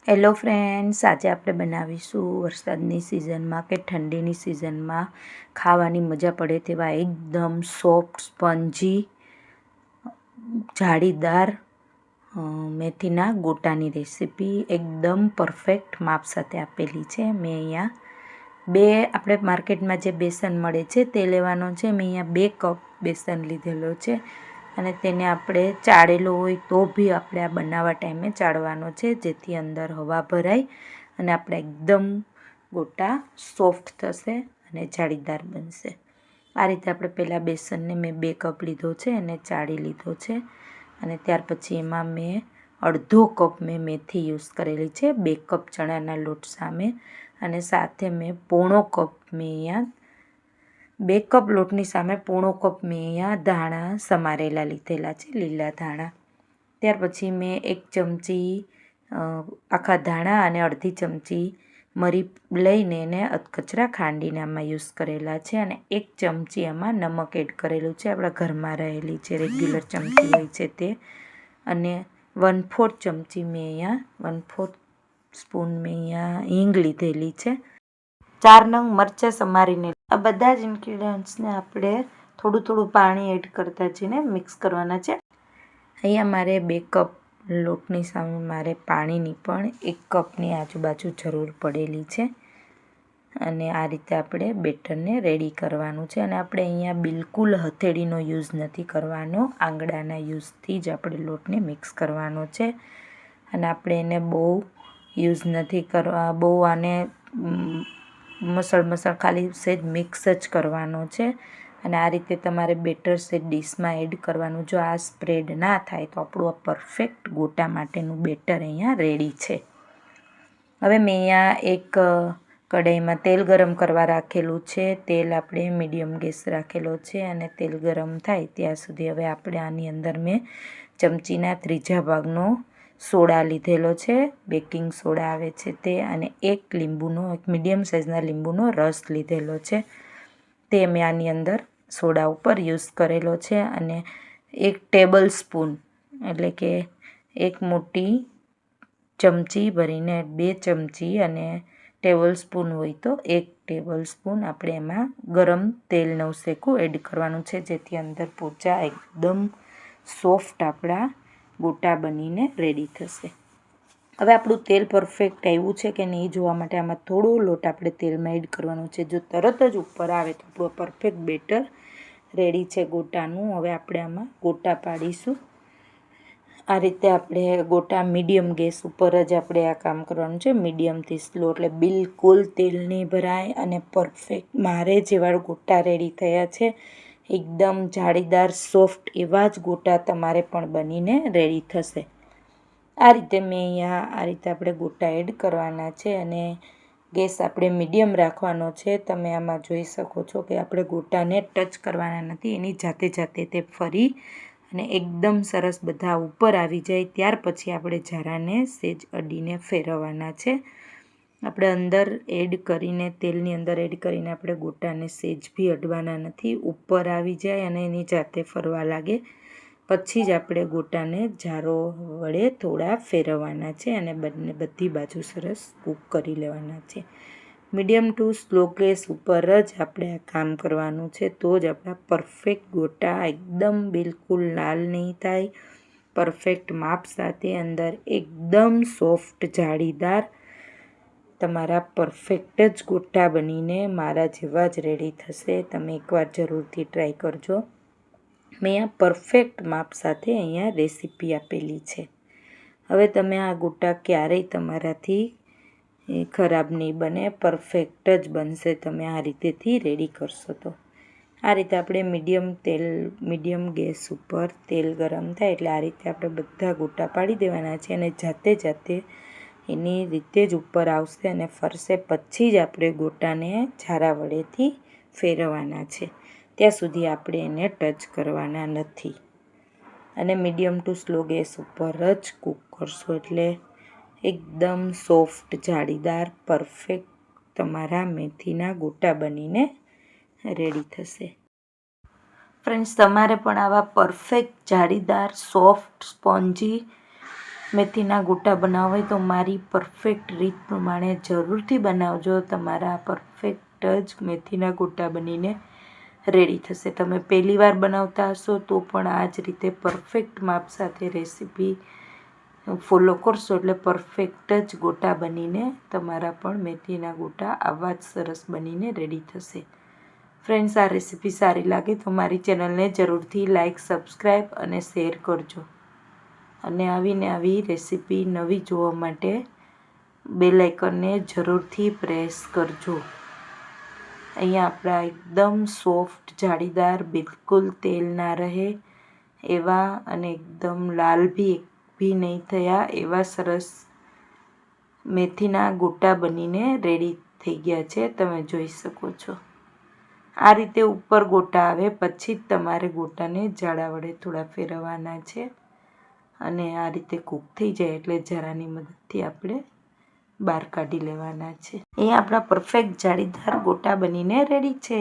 Hello friends, આજે આપણે બનાવીશું વરસાદની સિઝનમાં કે ઠંડીની સિઝનમાં ખાવાની મજા પડે તેવા એકદમ સોફ્ટ સ્પંજી જાળીદાર મેથીના ગોટાની રેસીપી એકદમ પરફેક્ટ માપ સાથે આપેલી છે. મેં અહીંયા આપણે માર્કેટમાં જે બેસન મળે છે તે લેવાનો છે. મેં અહીંયા 2 કપ બેસન લીધેલો છે અને તેને આપણે ચાળેલો હોય તો બી આપણે આ બનાવવા ટાઈમે ચાળવાનો છે, જેથી અંદર હવા ભરાય અને આપણે એકદમ ગોટા સોફ્ટ થશે અને જાળીદાર બનશે. આ રીતે આપણે પહેલાં બેસનને મેં 2 કપ લીધો છે અને ચાળી લીધો છે અને ત્યાર પછી એમાં મેં અડધો કપ મેં મેથી યુઝ કરેલી છે 2 કપ ચણાના લોટ સામે, અને સાથે મેં પોણો કપ મેં અહીંયા 2 કપ લોટની સામે પોણો કપ મેં અહીંયા ધાણા સમારેલા લીધેલા છે, લીલા ધાણા. ત્યાર પછી મેં 1 ચમચી આખા ધાણા અને અડધી ચમચી મરી લઈને એને અધકચરા ખાંડીને આમાં યુઝ કરેલા છે અને 1 ચમચી આમાં નમક એડ કરેલું છે, આપણા ઘરમાં રહેલી છે રેગ્યુલર ચમચી હોય છે તે, અને 1/4 ચમચી મેં અહીંયા 1/4 સ્પૂન મેં અહીંયા હિંગ લીધેલી છે. 4 નંગ મરચાં સમારીને આ બધા જ ઇન્ગ્રીડિયન્ટ્સને આપણે થોડું થોડું પાણી એડ કરતા જઈને મિક્સ કરવાના છે. અહીંયા મારે 2 કપ લોટની સામે મારે પાણીની પણ 1 કપની આજુબાજુ જરૂર પડેલી છે, અને આ રીતે આપણે બેટરને રેડી કરવાનું છે. અને આપણે અહીંયા બિલકુલ હથેળીનો યુઝ નથી કરવાનો, આંગળાના યુઝથી જ આપણે લોટને મિક્સ કરવાનો છે. અને આપણે એને બહુ યુઝ નથી કરવા, બહુ આને મસળ ખાલી સહેજ મિક્સ જ કરવાનો છે. અને આ રીતે તમારે બેટર સહેજ ડીશમાં એડ કરવાનું. જો આ સ્પ્રેડ ના થાય તો આપણું આ પરફેક્ટ ગોટા માટેનું બેટર અહીંયા રેડી છે. હવે મેં અહીંયા એક કઢાઈમાં તેલ ગરમ કરવા રાખેલું છે. તેલ આપણે મીડિયમ ગેસ રાખેલો છે અને તેલ ગરમ થાય ત્યાં સુધી હવે આપણે આની અંદર મેં ચમચીના 3જા ભાગનો સોડા લીધેલો છે, બેકિંગ સોડા આવે છે તે, અને એક મીડિયમ સાઇઝના લીંબુનો રસ લીધેલો છે તે મેં આની અંદર સોડા ઉપર યુઝ કરેલો છે. અને 1 ટેબલ સ્પૂન એટલે કે 1 મોટી ચમચી ભરીને 2 ચમચી, અને ટેબલ સ્પૂન હોય તો 1 ટેબલ સ્પૂન આપણે એમાં ગરમ તેલ નવશેકું એડ કરવાનું છે, જેથી અંદર પોચા એકદમ સોફ્ટ આપણા ગોટા બનીને રેડી થશે. હવે આપણું તેલ પરફેક્ટ આવ્યું છે કે નહીં જોવા માટે આમાં થોડો લોટ આપણે તેલમાં એડ કરવાનો છે. જો તરત જ ઉપર આવે તો આપણું પરફેક્ટ બેટર રેડી છે ગોટાનું. હવે આપણે આમાં ગોટા પાડીશું. આ રીતે આપણે ગોટા મીડિયમ ગેસ ઉપર જ આપણે આ કામ કરવાનું છે, મીડિયમથી સ્લો, એટલે બિલકુલ તેલ નહીં ભરાય અને પરફેક્ટ મારે જેવા ગોટા રેડી થયા છે એકદમ જાળીદાર સોફ્ટ, એવા જ ગોટા તમારે પણ બનીને રેડી થશે. આ રીતે મેં અહીંયા આ રીતે આપણે ગોટા એડ કરવાના છે અને ગેસ આપણે મીડિયમ રાખવાનો છે. તમે આમાં જોઈ શકો છો કે આપણે ગોટાને ટચ કરવાના નથી, એની જાતે જાતે તે ફરી અને એકદમ સરસ બધા ઉપર આવી જાય ત્યાર પછી આપણે જરાને સહેજ અડીને ફેરવવાના છે. આપણે અંદર એડ કરીને તેલની અંદર એડ કરીને આપણે ગોટાને સહેજ બી અડવાના નથી, ઉપર આવી જાય અને એની જાતે ફરવા લાગે પછી જ આપણે ગોટાને જારો વડે થોડા ફેરવવાના છે અને બધી બાજુ સરસ કૂક કરી લેવાના છે. મીડિયમ ટુ સ્લો ગેસ ઉપર જ આપણે આ કામ કરવાનું છે, તો જ આપણા પરફેક્ટ ગોટા એકદમ બિલકુલ લાલ નહીં થાય, પરફેક્ટ માપ સાથે અંદર એકદમ સોફ્ટ જાળીદાર તમારા પરફેક્ટ જ ગોટા બનીને મારા જેવા જ રેડી થશે. તમે એકવાર જરૂરથી ટ્રાય કરજો. મેં આ પરફેક્ટ માપ સાથે અહીંયા રેસીપી આપેલી છે. હવે તમે આ ગોટા ક્યારેય તમારાથી ખરાબ નહીં બને, પરફેક્ટ જ બનશે તમે આ રીતેથી રેડી કરશો તો. આ રીતે આપણે મીડિયમ ગેસ ઉપર તેલ ગરમ થાય એટલે આ રીતે આપણે બધા ગોટા પાડી દેવાના છે અને જાતે જાતે એની રીતે જ ઉપર આવશે અને ફરશે, પછી જ આપણે ગોટાને ઝારા વડેથી ફેરવવાના છે. ત્યાં સુધી આપણે એને ટચ કરવાના નથી અને મીડિયમ ટુ સ્લો ગેસ ઉપર જ કૂક કરશો એટલે એકદમ સોફ્ટ જાળીદાર પરફેક્ટ તમારા મેથીના ગોટા બનીને રેડી થશે. ફ્રેન્ડ્સ, તમારે પણ આવા પરફેક્ટ જાળીદાર સોફ્ટ સ્પોન્જી મેથીના ગોટા બનાવવા હોય તો મારી પરફેક્ટ રીત પ્રમાણે જરૂરથી બનાવજો. તમારા પરફેક્ટ જ મેથીના ગોટા બનીને રેડી થશે. તમે પહેલી વાર બનાવતા હશો તો પણ આ જ રીતે પરફેક્ટ માપ સાથે રેસીપી ફોલો કરશો એટલે પરફેક્ટ જ ગોટા બનીને તમારા પણ મેથીના ગોટા આવા જ સરસ બનીને રેડી થશે. ફ્રેન્ડ્સ, આ રેસીપી સારી લાગે તો મારી ચેનલને જરૂરથી લાઇક, સબસ્ક્રાઈબ અને શેર કરજો. અને આવી રેસીપી નવી જોવા માટે બેલ આઇકનને જરૂરથી પ્રેસ કરજો. અહીંયા આપણા એકદમ સોફ્ટ જાળીદાર, બિલકુલ તેલ ના રહે એવા અને એકદમ લાલ ભી નહીં થયા એવા સરસ મેથીના ગોટા બનીને રેડી થઈ ગયા છે. તમે જોઈ શકો છો. આ રીતે ઉપર ગોટા આવે પછી જ તમારે ગોટાને જાળા વડે થોડા ફેરવવાના છે. અને આ રીતે કૂક થઈ જાય એટલે જરાની મદદથી આપણે બહાર કાઢી લેવાના છે. અહીંયા આપણા પરફેક્ટ જાળીદાર ગોટા બનીને રેડી છે.